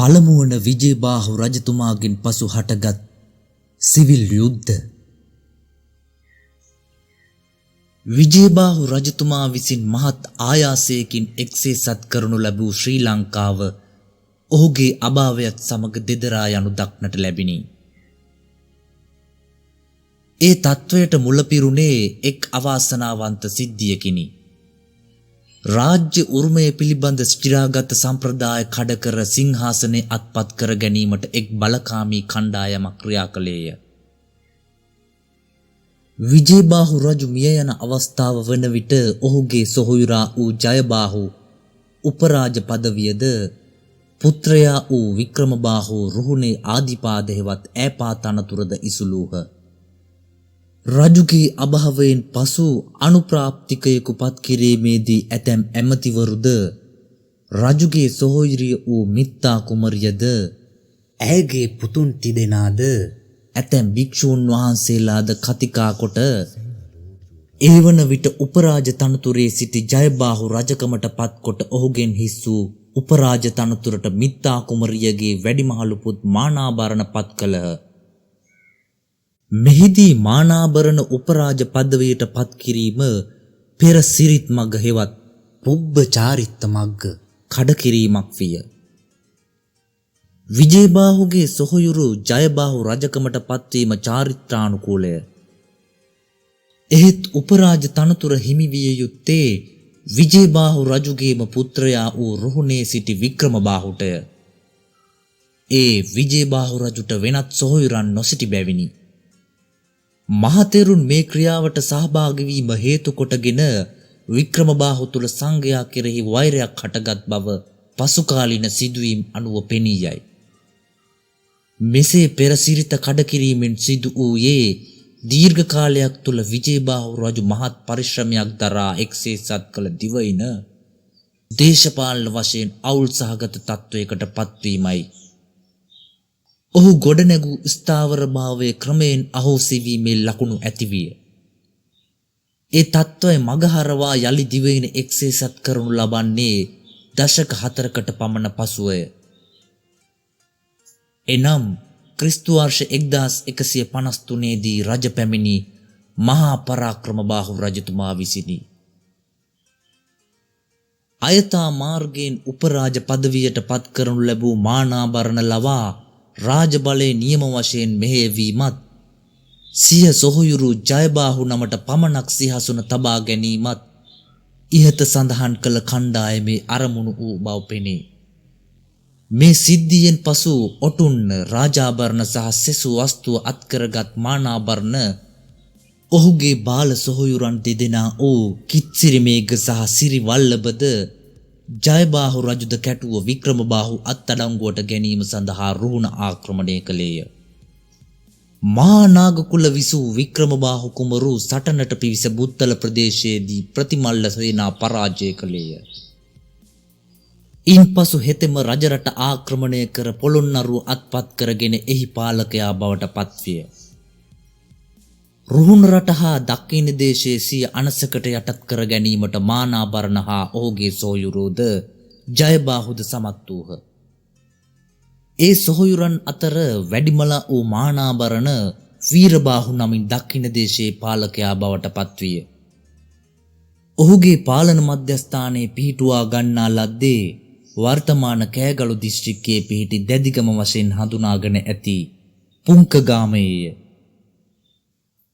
පළමුවන විජේබාහු රජතුමාගෙන් පසු හටගත් සිවිල් යුද්ධ. විජේබාහු රජතුමා විසින් මහත් ආයාසයකින් එක්සේසත් කරනු ලැබූ ශ්‍රී ලංකාව ඔහුගේ අභාවයත් සමග දෙදරා යනු දක්නට ලැබිණි. ඒ තත්වයට මුලපිරුණේ එක් අවාසනාවන්ත සිද්ධියකිනි. රාජ්‍ය උරුමය පිළිබඳ ස්ථිරාගත සම්ප්‍රදාය කඩකර සිංහාසනයේ අත්පත් කර ගැනීමට එක් බලකාමී කණ්ඩායමක් ක්‍රියා කළේය. විජේබාහු රජු මිය යන අවස්ථාව වන විට ඔහුගේ සොහොයුරා වූ ජයබාහු උපරාජ පදවියද පුත්‍රයා වූ වික්‍රමබාහු රුහුණේ ආදිපාද හෙවත් ඈපා තනතුරද ඉසුලූහ. රජුගේ අභාවයෙන් පසු අනුප්‍රාප්තිකයෙකු පත් කිරීමේදී ඇතැම් ඇමතිවරුද රජුගේ සොහොයුරිය වූ මිත්තා කුමරියද ඇයගේ පුතුන් තිදෙනාද ඇතැම් භික්ෂූන් වහන්සේලාද කතිකා කොට ඒ වන විට උපරාජ තනතුරේ සිටි ජයබාහු රජකමට පත් කොට ඔහුගෙන් හිස් වූ උපරාජ තනතුරට මිත්තා කුමරියගේ වැඩිමහලු පුත් මානාභරණ පත් කළහ. මෙහිදී මානාභරණ උපරාජ පදවියට පත් කිරීම පෙර සිරිත් මග හෙවත් පුබ්බ චාරිත්ත මග්ග කඩ කිරීමක් විය. විජේබාහුගේ සොහොයුරු ජයබාහු රජකමට පත්වීම චාරිත්‍රානුකූලය. එහෙත් උපරාජ තනතුර හිමි විය යුත්තේ විජේබාහු රජුගේම පුත්‍රයා වූ රුහුණේ සිටි වික්‍රමබාහුටය. ඒ විජේබාහු රජුට වෙනත් සොහොයුරන් නොසිටි බැවිනි. මහතෙරුන් මේ ක්‍රියාවට සහභාගී වීම හේතු කොටගෙන වික්‍රමබාහු තුල සංඝයා කෙරෙහි වෛරයක් හටගත් බව පසුකාලීන සිදුවීම් අනුව පෙනී යයි. මෙසේ පෙර සිරිත කඩ කිරීමෙන් සිදු වූයේ දීර්ඝ කාලයක් තුල විජේබාහු රජු මහත් පරිශ්‍රමයක් දරා එක්සේසත් කළ දිවයින දේශපාලන වශයෙන් අවුල් සහගත තත්වයකට පත්වීමයි. ඔහු ගොඩනැගූ ස්ථාවර භාවයේ ක්‍රමයෙන් අහෝසි වීමේ ලකුණු ඇතිවිය. ඒ තත්වය මගහරවා යලි දිවයින එක්සේසත් කරනු ලබන්නේ දශක 4කට පමණ පසුවය. එනම් ක්‍රිස්තු වර්ෂ 1153 දී රජ පැමිණි මහා පරාක්‍රමබාහු රජතුමා විසිනි. අයථා මාර්ගයෙන් උපරාජ පදවියට පත් කරනු ලැබූ මානාභරණ ලවා රාජ බලයේ නියම වශයෙන් මෙහෙයවීමත් සිය සොහොයුරු ජයබාහු නමට පමණක් සිහසුන තබා ගැනීමත් ඉහත සඳහන් කළ කණ්ඩායමේ අරමුණු වූ බව පෙනේ. මේ සිද්ධියෙන් පසු ඔටුන්න රාජාභරණ සහ සෙසු වස්තුව අත්කරගත් මානාභරණ ඔහුගේ බාල සොහොයුරන් දෙදෙනා වූ කිත්සිරිමේඝ සහ සිරිවල්ලභද ජයබාහු රජුද කැටුව වික්‍රමබාහු අත්අඩංගුවට ගැනීම සඳහා රුහුණ ආක්‍රමණය කළේය. මහා නාග කුල විසූ වික්‍රමබාහු කුමරු සටනට පිවිස බුත්තල ප්‍රදේශයේදී ප්‍රතිමල්ල සේනා පරාජය කළේය. ඉන්පසු හෙතෙම රජරට ආක්‍රමණය කර පොළොන්නරුව අත්පත් කරගෙන එහි පාලකයා බවට පත්විය. රුහුණ රට හා දක්ෂිණ දේශයේ සිය අනසකට යටත් කර ගැනීමට මානාභරණ හා ඔහුගේ සොහොයුරුද ජයබාහුද සමත් වූහ. ඒ සොහොයුරන් අතර වැඩිමල වූ මානාභරණ වීරබාහු නමින් දක්ෂිණ දේශයේ පාලකයා බවට පත්විය. ඔහුගේ පාලන මධ්‍යස්ථානයේ පිහිටුවා ගන්නා ලද්දේ වර්තමාන කෑගලු දිස්ත්‍රික්කයේ පිහිටි දැදිගම වශයෙන් හඳුනාගෙන ඇති පුංකගාමයේය.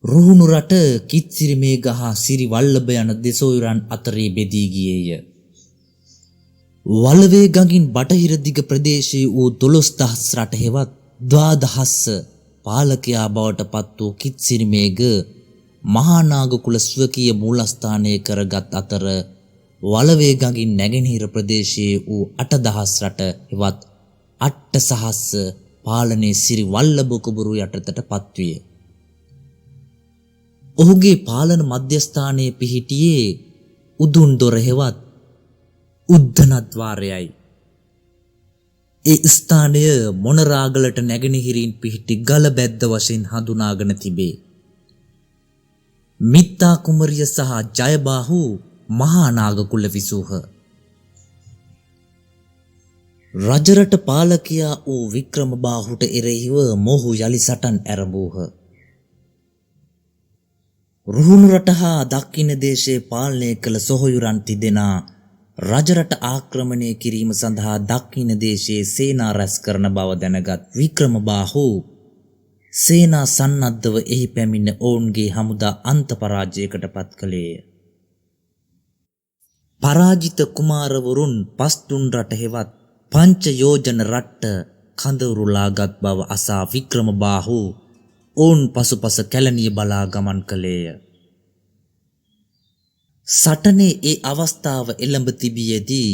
රුහුණු රට කිත්සිරිමේඝ හා සිරිවල්ලභ යන දෙසොයුරන් අතරේ බෙදී ගියේය. වලවේ ගඟින් බටහිර දිග ප්‍රදේශයේ වූ 12000 රට හෙවත් 12000 පාලකයා බවට පත් වූ කිත්සිරිමේඝ මහා නාග කුල ස්වකීය මූලස්ථානය කරගත් අතර වලවේ ගඟින් නැගෙනහිර ප්‍රදේශයේ වූ 8000 රට හෙවත් 8000 පාලනයේ සිරිවල්ලභ කුබුරු යටතට පත්විය. ඔහුගේ පාලන මධ්‍යස්ථානයේ පිහිටියේ උදුන් දොර හෙවත් උද්දනද්වාරයයි. ඒ ස්ථානය මොනරාගලට නැගෙනහිරින් පිහිටි ගල බැද්ද වශයෙන් හඳුනාගෙන තිබේ. මිත්තා කුමරිය සහ ජයබාහු මහා නාග කුල විසූහ. රජරට පාලකයා වූ වික්‍රමබාහුට එරෙහිව මොහු යලි සටන් ඇරඹූහ. රුහුණු රට හා දක්ෂිණ දේශයේ පාලනය කළ සොහොයුරන් තිදෙනා රජරට ආක්‍රමණය කිරීම සඳහා දක්ෂිණ දේශයේ සේනා රැස් කරන බව දැනගත් වික්‍රමබාහු සේනා සන්නද්ධව එහි පැමිණ ඔවුන්ගේ හමුදා අන්ත පරාජයකට පත් කළේය. පරාජිත කුමාරවරුන් පස්තුන් රට හෙවත් පංච යෝජන රට්ට කඳවුරුලාගත් බව අසා වික්‍රමබාහු ඔවුන් පසුපස කැලණිය බලා ගමන් කළේය. සටනේ ඒ අවස්ථාව එළඹ තිබියදී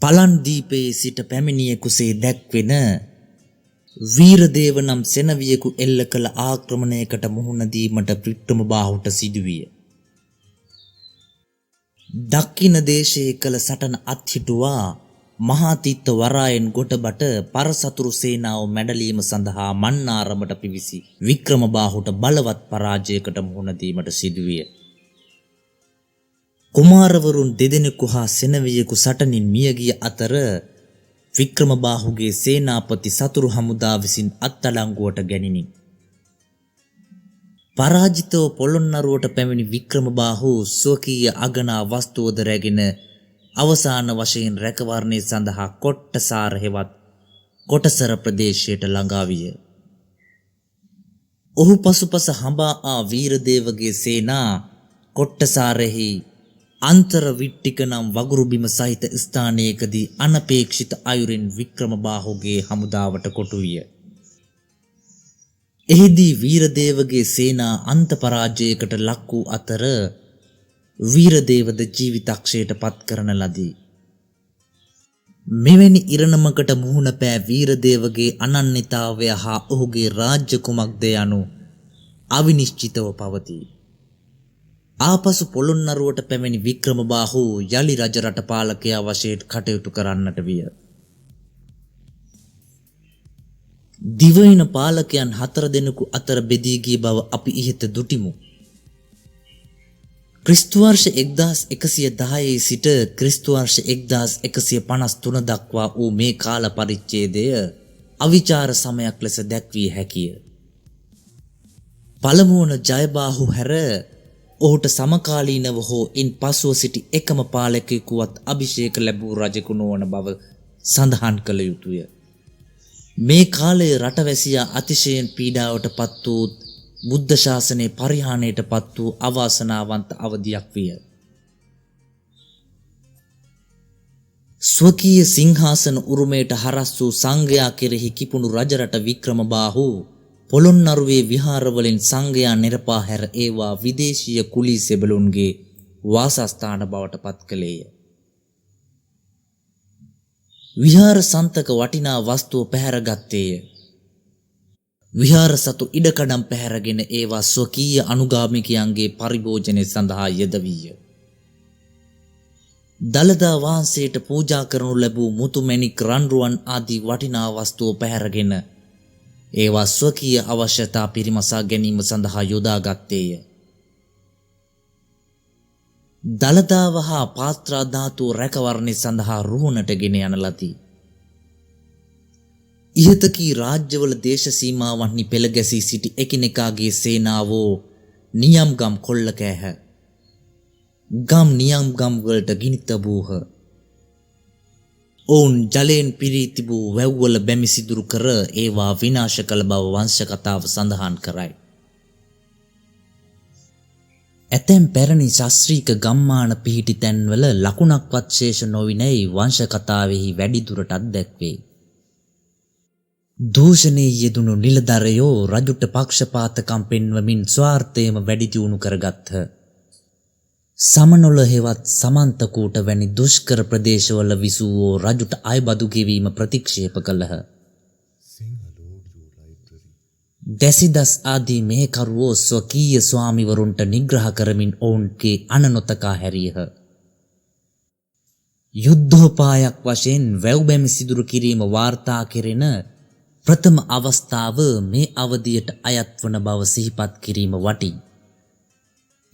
පලන් දීපයේ සිට පැමිණියෙකුසේ දැක්වෙන වීරදේව නම් සෙනවියෙකු එල්ල කළ ආක්‍රමණයකට මුහුණ දීමට වික්‍රමබාහුට සිදුවිය. දක්ෂිණ දේශයේ කළ සටන අත්හිටුවා මහාතිත්ත වරායෙන් ගොඩබට පරසතුරු සේනාව මැඩලීම සඳහා මන්නාරමට පිවිසි වික්‍රමබාහුට බලවත් පරාජයකට මුහුණ දීමට සිදුවිය. කුමාරවරුන් දෙදෙනෙකු හා සෙනවියෙකු සටනින් මියගිය අතර වික්‍රමබාහුගේ සේනාපති සතුරු හමුදා විසින් අත්අඩංගුවට ගැනිනි. පරාජිතව පොළොන්නරුවට පැමිණි වික්‍රමබාහු ස්වකීය අගනා වස්තුවද රැගෙන අවසාන වශයෙන් රැකවරණය සඳහා කොට්ටසාර හෙවත් කොටසර ප්‍රදේශයට ළඟා විය. ඔහු පසුපස හඹා ආ වීරදේවගේ සේනා කොට්ටසාරෙහි අන්තර විට්ටික නම් වගුරු බිම සහිත ස්ථානයකදී අනපේක්ෂිත අයුරින් වික්‍රමබාහුගේ හමුදාවට කොටු විය. එහිදී වීරදේවගේ සේනා අන්ත පරාජයකට ලක් වූ අතර වීරදේවද ජීවිතක්ෂයට පත් කරන ලදී. මෙවැනි ඉරණමකට මුහුණ පෑ වීරදේවගේ අනන්‍යතාවය හා ඔහුගේ රාජ්‍ය කුමක්ද යනු අවිනිශ්චිතව පවතී. ආපසු පොළොන්නරුවට පැමිණි වික්‍රමබාහු යලි රජරට පාලකයා වශයෙන් කටයුතු කරන්නට විය. දිවයින පාලකයන් 4 දෙනෙකු අතර බෙදී ගිය බව අපි ඉහත දුටිමු. ක්‍රිස්තු වර්ෂ 1110 සිට ක්‍රිස්තු වර්ෂ 1153 දක්වා වූ මේ කාල පරිච්ඡේදය අවිචාර සමයක් ලෙස දැක්විය හැකිය. පළමුවන ජයබාහු හැර ඔහුට සමකාලීනව හෝ ඉන් පසුව සිටි එකම පාලකයෙකුවත් අභිෂේක ලැබූ රජෙකු නොවන බව සඳහන් කළ යුතුය. මේ කාලයේ රටවැසියා අතිශයින් පීඩාවට පත් වූ බුද්ධ ශාසනයේ පරිහානියට පත් වූ අවාසනාවන්ත අවධියක් විය. ස්වකීය සිංහාසන උරුමයට හරස් වූ සංඝයා කෙරෙහි කිපුණු රජරට වික්‍රමබාහු පොළොන්නරුවේ විහාරවලින් සංඝයා නිරපා හැර ඒවා විදේශීය කුලී සෙබළුන්ගේ වාසස්ථාන බවට පත් කළේය. විහාර සන්තක වටිනා වස්තුව පැහැරගත්තේය. විහාර සතු ඉඩකඩම් පැහැරගෙන ඒවා ස්වකීය අනුගාමිකයන්ගේ පරිභෝජනය සඳහා යෙදවිය. දළදා වහන්සේට පූජා කරනු ලැබූ මුතුමැණික් රන්රුවන් ආදී වටිනා වස්තුව පැහැරගෙන ඒවා ස්වකීය අවශ්‍යතා පිරිමසා ගැනීම සඳහා යොදාගත්තේය. දළදාව හා පාත්‍රා ධාතු රැකවරණය සඳහා රුහුණට ගෙන යන ලදී. ඉහතකී රාජ්‍යවල දේශ සීමාවන්හි පෙළ ගැසී සිටි එකිනෙකාගේ සේනාවෝ නියම්ගම් කොල්ල කෑහ. ගම් නියම්ගම් වලට ගිනි තබූහ. ඔවුන් ජලයෙන් පිරී තිබූ වැව්වල බැමි සිදුරු කර ඒවා විනාශ කළ බව වංශ කතාව සඳහන් කරයි. ඇතැම් පැරණි ශාස්ත්‍රීක ගම්මාන පිහිටි තැන්වල ලකුණක්වත් ශේෂ නොවිනැයි වංශ කතාවෙහි වැඩිදුරටත් දැක්වේ. දූෂණයේ යෙදුණු නිලධරයෝ රජුට පක්ෂපාතකම් පෙන්වමින් ස්වාර්ථයම වැඩි දියුණු කරගත්හ. සමනොල හෙවත් සමන්තකූට වැනි දුෂ්කර ප්‍රදේශවල විසූවෝ රජුට අයබදු ගෙවීම ප්‍රතික්ෂේප කළහ. දැසිදස් ආදී මෙහෙකරුවෝ ස්වකීය ස්වාමිවරුන්ට නිග්‍රහ කරමින් ඔවුන්ගේ අනනොතකා හැරියහ. යුද්ධෝපායක් වශයෙන් වැව්බැමි සිදුරු කිරීම වාර්තා කෙරෙන ප්‍රථම අවස්ථාව මේ අවධියට අයත් වන බව සිහිපත් කිරීම වටී.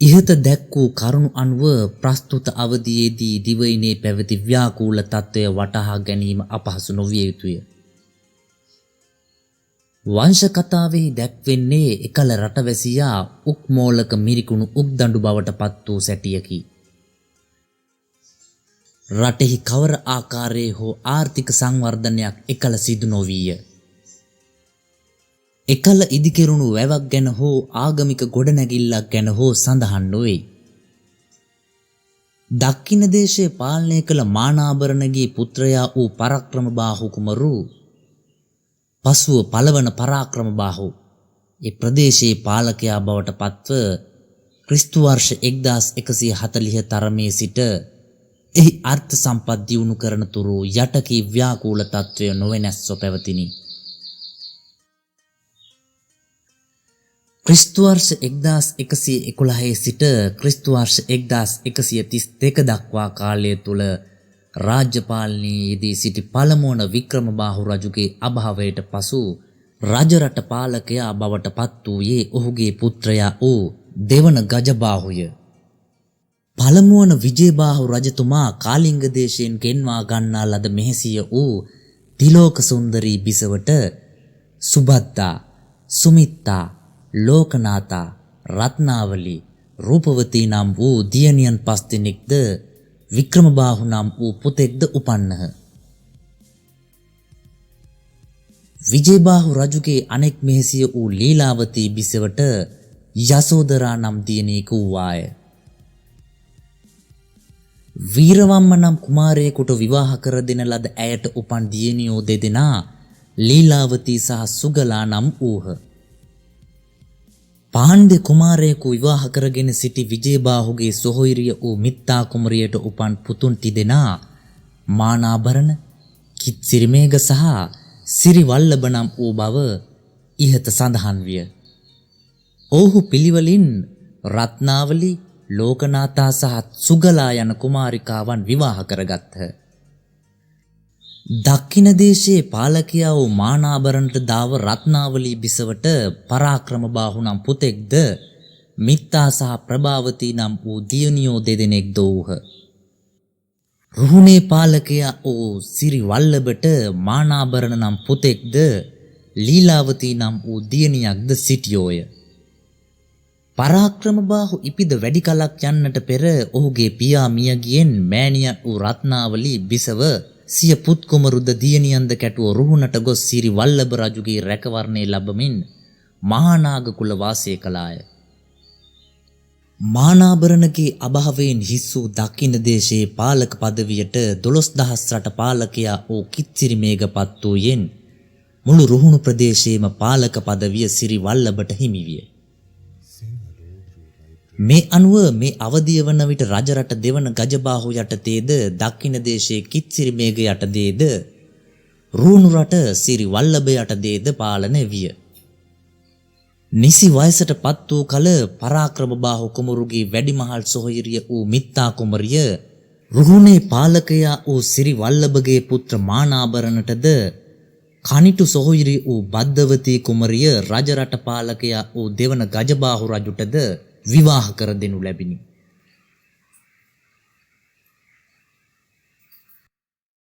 ඉහත දැක් වූ කරුණු අනුව ප්‍රස්තුත අවධියේදී දිවයිනේ පැවති ව්‍යාකූල තත්ත්වය වටහා ගැනීම අපහසු නොවිය යුතුය. වංශ කතාවෙහි දැක්වෙන්නේ එකල රටවැසියා උක්මෝලක මිරිකුණු උක්දඬු බවට පත් වූ සැටියකි. රටෙහි කවර ආකාරයේ හෝ ආර්ථික සංවර්ධනයක් එකල සිදු නොවීය. එකල ඉදිකෙරුණු වැවක් ගැන හෝ ආගමික ගොඩනැගිල්ලක් ගැන හෝ සඳහන් නොවේ. දක්ඛින දේශයේ පාලනය කළ මානාභරණගේ පුත්‍රයා වූ පරාක්‍රමබාහු කුමරු පසුව පළවන පරාක්‍රමබාහු ඒ ප්‍රදේශයේ පාලකයා බවට පත්ව ක්‍රිස්තු වර්ෂ 1140 තරමේ සිට එහි අර්ථ සම්පත් දියුණු කරන තුරු යටකී ව්‍යාකූල තත්වය නොවෙනස්ව පැවතිනි. ක්‍රිස්තු වර්ෂ 1111 සිට ක්‍රිස්තු වර්ෂ 1132 දක්වා කාලය තුල රාජ්‍ය පාලනයේ යෙදී සිටි පළමුවන වික්‍රමබාහු රජුගේ අභාවයට පසු රජරට පාලකයා බවට පත් වූයේ ඔහුගේ පුත්‍රයා වූ දෙවන ගජබාහුය. පළමුවන විජේබාහු රජතුමා කාලිංග දේශයෙන් ගෙන්වා ගන්නා ලද මෙහෙසිය වූ තිලෝක සුන්දරී බිසවට සුබද්දා, සුමිත්තා, ලෝකනාතා, රත්නාවලි, රූපවතී නම් වූ දියණියන් 5 දෙනෙක්ද වික්‍රමබාහු නම් වූ පුතෙක්ද උපන්නහ. විජේබාහු රජුගේ අනෙක් මෙහෙසිය වූ ලීලාවතී බිසවට යසෝදරා නම් දියණියක වූවාය. වීරවම්ම නම් කුමාරයෙකුට විවාහ කර දෙන ලද ඇයට උපන් දියණියෝ දෙදෙනා ලීලාවතී සහ සුගලා නම් වූහ. පාණ්ඩ්‍ය කුමාරයෙකු විවාහ කරගෙන සිටි විජේබාහුගේ සොහොයුරිය වූ මිත්තා කුමරියට උපන් පුතුන් තිදෙනා මානාභරණ, කිත්සිරිමේඝ සහ සිරිවල්ලභ නම් වූ බව ඉහත සඳහන් විය. ඔහු පිළිවෙලින් රත්නාවලි, ලෝකනාතා සහ සුගලා යන කුමාරිකාවන් විවාහ කරගත්හ. දක්ඛින දේශයේ පාලකයා වූ මානාභරණට දාව රත්නාවලී බිසවට පරාක්‍රමබාහු නම් පුතෙක්ද මිත්තා සහ ප්‍රභාවතී නම් වූ දියණියෝ දෙදෙනෙක්ද වූහ. රුහුණේ පාලකයා වූ සිරිවල්ලභට මානාභරණ නම් පුතෙක්ද ලීලාවතී නම් වූ දියණියක්ද සිටියෝය. පරාක්‍රමබාහු ඉපිද වැඩි කලක් යන්නට පෙර ඔහුගේ පියා මිය ගියෙන් මෑණියක් වූ රත්නාවලී බිසව සිය පුත් කුමරුද දියණියන්ද කැටුව රුහුණට ගොස් සිරිවල්ලභ රජුගේ රැකවරණය ලැබමින් මහානාග කුල වාසය කළාය. මානාභරණගේ අභාවයෙන් හිස් වූ දක්ඛින දේශයේ පාලක පදවියට 12000 රට පාලකයා වූ කිත්සිරිමේඝ පත් වූයෙන් මුළු රුහුණු ප්‍රදේශයේම පාලක පදවිය සිරිවල්ලභට හිමි විය. මේ අනුව මේ අවධිය වන විට රජරට දෙවන ගජබාහු යටතේද දක්ඛින දේශයේ කිත්සිරිමේඝ යටතේද රුහුණු රට සිරිවල්ලභ යටතේද පාලනය විය. නිසි වයසට පත් වූ කල පරාක්‍රමබාහු කුමරුගේ වැඩිමහල් සොහොයුරිය වූ මිත්තා කුමරිය රුහුණේ පාලකයා වූ සිරිවල්ලභගේ පුත්‍ර මානාභරණටද කනිටු සොහොයුරිය වූ බද්දවතී කුමරිය රජරට පාලකයා වූ දෙවන ගජබාහු රජුටද විවාහ කර දෙනු ලැබිනි.